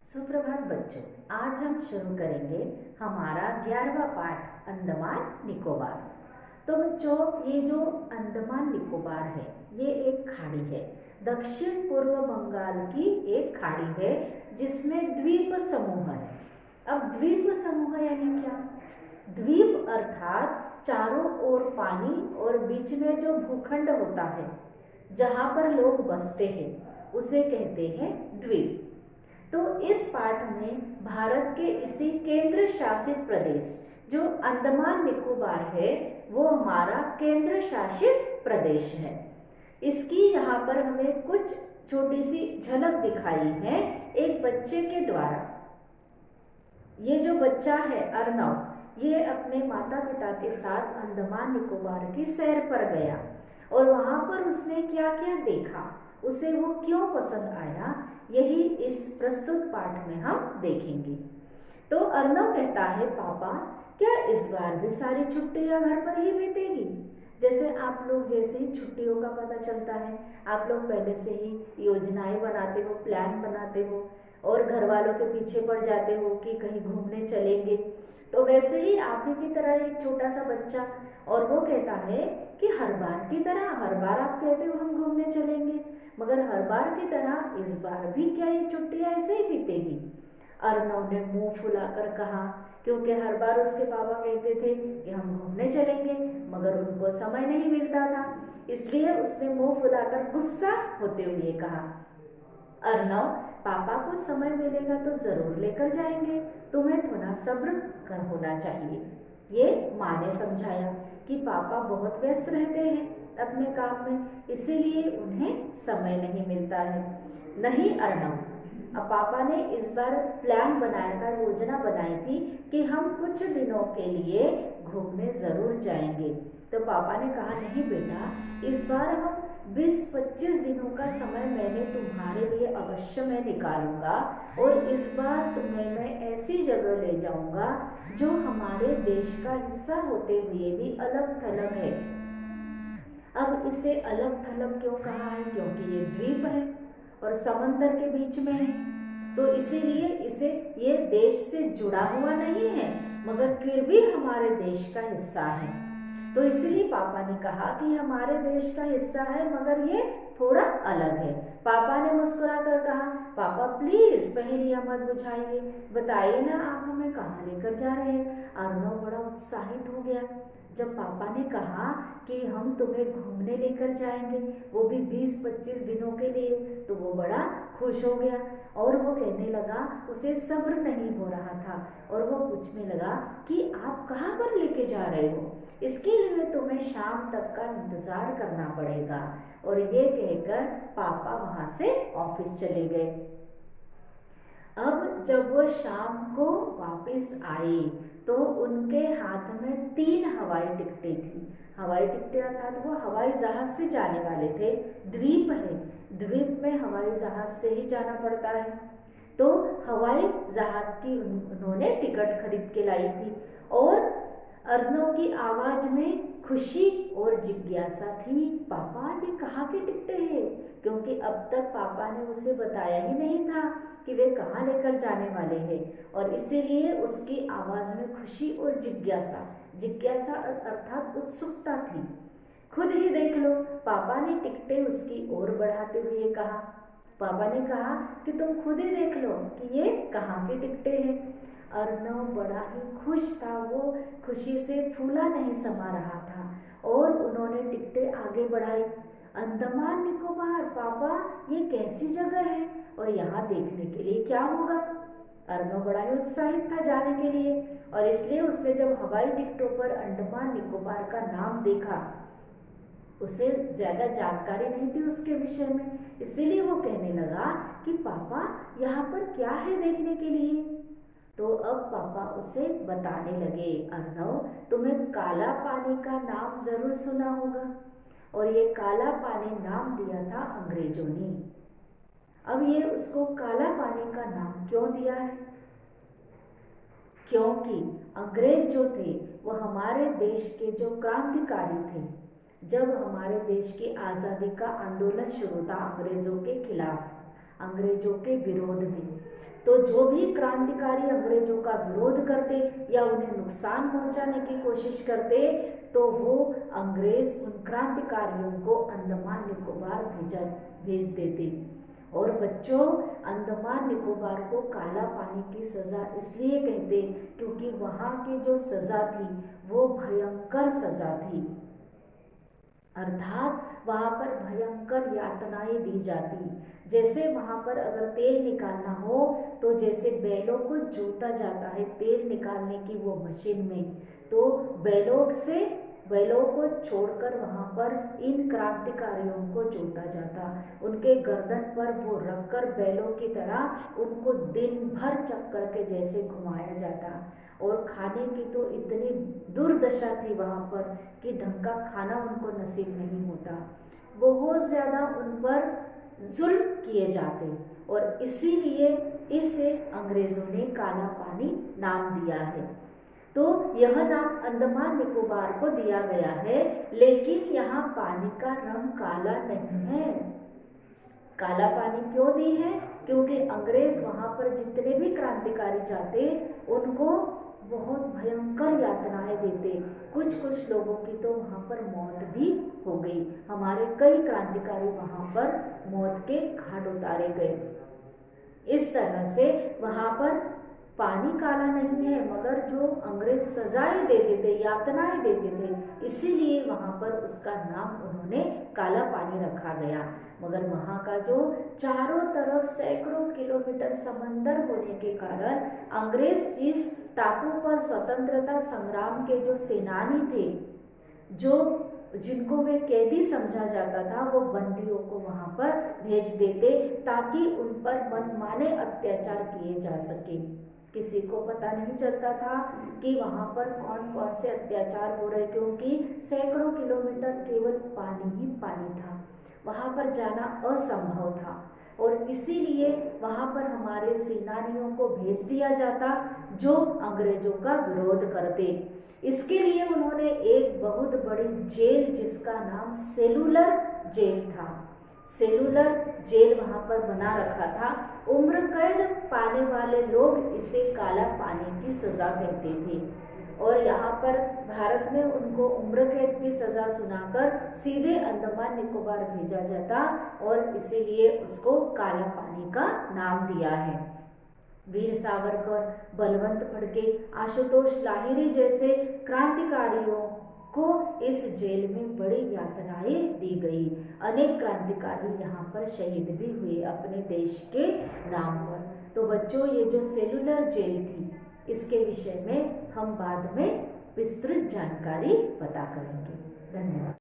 सुप्रभात बच्चों। आज हम शुरू करेंगे हमारा 11वां पाठ अंडमान निकोबार। तो बच्चों, ये जो अंडमान निकोबार है ये एक खाड़ी है, दक्षिण पूर्व बंगाल की एक खाड़ी है जिसमें द्वीप समूह है। अब द्वीप समूह यानी क्या? द्वीप अर्थात चारों ओर पानी और बीच में जो भूखंड होता है जहाँ पर लोग बसते हैं उसे कहते हैं द्वीप। तो इस पाठ में भारत के इसी केंद्र शासित प्रदेश जो अंडमान निकोबार है वो हमारा केंद्र शासित प्रदेश है। इसकी यहाँ पर हमें कुछ छोटी सी झलक दिखाई है एक बच्चे के द्वारा। ये जो बच्चा है अर्नव, ये अपने माता पिता के साथ अंडमान निकोबार की सैर पर गया और वहाँ पर उसने क्या क्या देखा, उसे वो क्यों पसंद आया, यही इस प्रस्तुत पाठ में हम देखेंगे। तो अर्नव कहता है, पापा क्या इस बार भी सारी छुट्टियां घर पर ही बीतेगी? जैसे आप लोग जैसे ही छुट्टियों का पता चलता है आप लोग पहले से ही योजनाएं बनाते हो, प्लान बनाते हो और घर वालों के पीछे पड़ जाते हो कि कहीं घूमने चलेंगे। तो वैसे ही आप ही की तरह एक छोटा सा बच्चा, और वो कहता है कि हर बार की तरह, हर बार आप कहते हो हम घूमने चलेंगे, मगर हर बार की तरह इस बार भी क्या ये छुट्टियां ऐसे ही बीतेगी? अर्नव ने मुंह फुलाकर कहा, क्योंकि हर बार उसके पापा कहते थे कि हम घूमने चलेंगे मगर उनको समय नहीं मिलता था, इसलिए उसने मुंह फुलाकर गुस्सा होते हुए कहा, अर्नव पापा को समय मिलेगा तो जरूर लेकर जाएंगे, तुम्हें थोड़ा सब्र कर होना चाहिए। ये माँ ने समझाया कि पापा बहुत व्यस्त रहते हैं अपने काम में, इसीलिए उन्हें समय नहीं मिलता है। नहीं अर्नव, अब पापा ने इस बार प्लान बनाया था, योजना बनाई थी कि हम कुछ दिनों के लिए घूमने जरूर जाएंगे। तो पापा ने कहा, नहीं बेटा, इस बार हम 20-25 दिनों का समय मैंने तुम्हारे लिए अवश्य मैं निकालूंगा और इस बार तुम्हें मैं ऐसी जगह ले जाऊंगा जो हमारे देश का हिस्सा होते हुए भी अलग थलग है। अब इसे अलग थलग क्यों कहा है? क्योंकि ये द्वीप है और समंदर के बीच में है, तो इसीलिए इसे ये देश से जुड़ा हुआ नहीं है मगर फिर भी हमारे देश का हिस्सा है। तो इसीलिए पापा ने कहा कि हमारे देश का हिस्सा है मगर ये थोड़ा अलग है। पापा ने मुस्कुराकर कहा, पापा प्लीज पहेलियां मत बुझाइए, बताइए ना आप हमें कहाँ लेकर जा रहे हैं। अर्नव बड़ा उत्साहित हो गया जब पापा ने कहा कि हम तुम्हें घूमने लेकर जाएंगे, वो भी 20-25 दिनों के लिए, तो वो बड़ा खुश हो गया और वो कहने लगा, उसे सब्र नहीं हो रहा था और वो पूछने लगा कि आप कहाँ पर लेके जा रहे हो, इसके लिए तुम्हें शाम तक का इंतजार करना पड़ेगा। और ये कहकर पापा वहां से ऑफिस चले गए। अब जब वो शाम को वापस आए तो उनके हाथ में 3 हवाई टिकटें थी। हवाई टिकटें अर्थात वो हवाई जहाज से जाने वाले थे। द्वीप है, द्वीप में हवाई जहाज से ही जाना पड़ता है, तो हवाई जहाज की उन्होंने टिकट खरीद के लाई थी। और अर्नव की आवाज में खुशी और जिज्ञासा थी, पापा ये कहाँ की टिकटें हैं? क्योंकि अब तक पापा ने उसे बताया ही नहीं था कि वे कहाँ लेकर जाने वाले हैं, और इसीलिए उसकी आवाज में खुशी और जिज्ञासा, जिज्ञासा अर्थात उत्सुकता थी। खुद ही देख लो, पापा ने टिकटें उसकी ओर बढ़ाते हुए कहा। पापा ने कहा कि तुम खुद ही देख लो कि ये कहाँ की टिकटें हैं। अर्नव बड़ा ही खुश था, वो खुशी से फूला नहीं समा रहा था और उन्होंने टिकटें आगे बढ़ाई। अंडमान निकोबार पापा, ये कैसी जगह है और यहाँ देखने के लिए क्या होगा? अर्नव बड़ा ही उत्साहित था जाने के लिए और इसलिए उसने जब हवाई टिकटों पर अंडमान निकोबार का नाम देखा, उसे ज्यादा जानकारी नहीं थी उसके विषय में, इसीलिए वो कहने लगा कि पापा यहाँ पर क्या है देखने के लिए? तो अब पापा उसे बताने लगे, अर्नव तुम्हें काला पानी का नाम जरूर सुना होगा और ये काला पानी नाम दिया था अंग्रेजों ने। अब ये उसको काला पानी का नाम क्यों दिया है? क्योंकि अंग्रेज जो थे वो हमारे देश के जो क्रांतिकारी थे, जब हमारे देश की आज़ादी का आंदोलन शुरू था अंग्रेजों के खिलाफ, अंग्रेजों के विरोध में, तो जो भी क्रांतिकारी अंग्रेजों का विरोध करते या उन्हें नुकसान पहुंचाने की कोशिश करते, तो वो अंग्रेज उन क्रांतिकारियों को अंडमान निकोबार भेज देते। और बच्चों, अंडमान निकोबार को काला पानी की सज़ा इसलिए कहते क्योंकि वहाँ की जो सज़ा थी वो भयंकर सज़ा थी, अर्थात वहाँ पर भयंकर यातनाएं दी जाती। जैसे वहाँ पर अगर तेल निकालना हो तो जैसे बैलों को जोता जाता है तेल निकालने की वो मशीन में, तो बैलों को छोड़कर वहाँ पर इन क्रांतिकारियों को जोता जाता, उनके गर्दन पर वो रखकर बैलों की तरह उनको दिन भर चक्कर के जैसे घुमाया जाता। और खाने की तो इतनी दुर्दशा थी वहाँ पर कि ढंग का खाना उनको नसीब नहीं होता, बहुत ज़्यादा उन पर जुल्म किए जाते। और इसीलिए इसे अंग्रेज़ों ने काला पानी नाम दिया है। तो यह नाम अंडमान निकोबार को दिया गया है, लेकिन यहाँ पानी का रंग काला नहीं है। काला पानी क्यों दी है? क्योंकि अंग्रेज वहाँ पर जितने भी क्रांतिकारी जाते उनको बहुत भयंकर यातनाएं देते। कुछ लोगों की तो वहाँ पर मौत भी हो गई। हमारे कई क्रांतिकारी वहाँ पर मौत के घाट उतारे गए। इस तरह से वहाँ पर पानी काला नहीं है, मगर जो अंग्रेज सजाएं देते थे, यातनाएं देते थे, इसीलिए वहाँ पर उसका नाम उन्होंने काला पानी रखा गया। मगर वहाँ का जो चारों तरफ सैकड़ों किलोमीटर समंदर होने के कारण अंग्रेज इस टापू पर स्वतंत्रता संग्राम के जो सेनानी थे, जिनको वे कैदी समझा जाता था, वो बंदियों को वहाँ पर भेज देते ताकि उन पर मनमाने अत्याचार किए जा सके। किसी को पता नहीं चलता था कि वहाँ पर कौन कौन से अत्याचार हो रहे, क्योंकि सैकड़ों किलोमीटर केवल पानी ही पानी था, वहाँ पर जाना असंभव था। और इसीलिए वहाँ पर हमारे सेनानियों को भेज दिया जाता जो अंग्रेजों का विरोध करते। इसके लिए उन्होंने एक बहुत बड़ी जेल, जिसका नाम सेलुलर जेल था, सेलुलर जेल वहाँ पर बना रखा था। उम्र कैद पाने वाले लोग इसे काला पानी की सज़ा कहते थे। और यहाँ पर भारत में उनको उम्र कैद की सज़ा सुनाकर सीधे अंडमान निकोबार भेजा जाता और इसीलिए उसको काला पानी का नाम दिया है। वीर सावरकर, बलवंत फड़के, आशुतोष लाहिरी जैसे क्रांतिकारियों को इस जेल में बड़ी यातनाएं दी गई। अनेक क्रांतिकारी यहाँ पर शहीद भी हुए अपने देश के नाम पर। तो बच्चों, ये जो सेलुलर जेल थी, इसके विषय में हम बाद में विस्तृत जानकारी पता करेंगे। धन्यवाद।